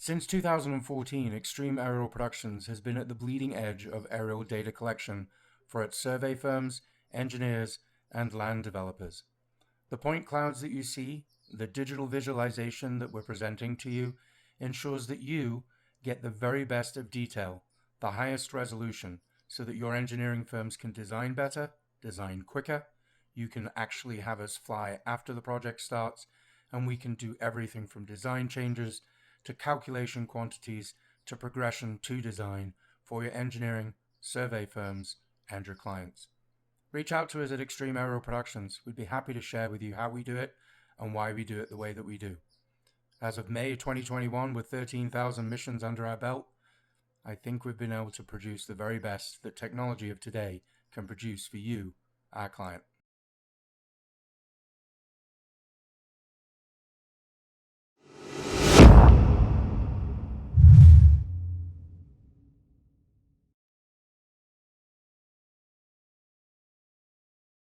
Since 2014, Extreme Aerial Productions has been at the bleeding edge of aerial data collection for its survey firms, engineers, and land developers. The point clouds that you see, the digital visualization that we're presenting to you, ensures that you get the very best of detail, the highest resolution, so that your engineering firms can design better, design quicker. You can actually have us fly after the project starts, and we can do everything from design changes to calculation quantities to progression to design for your engineering, survey firms, and your clients. Reach out to us at Extreme Aerial Productions. We'd be happy to share with you how we do it and why we do it the way that we do. As of May 2021, with 13,000 missions under our belt, I think we've been able to produce the very best that technology of today can produce for you, our client.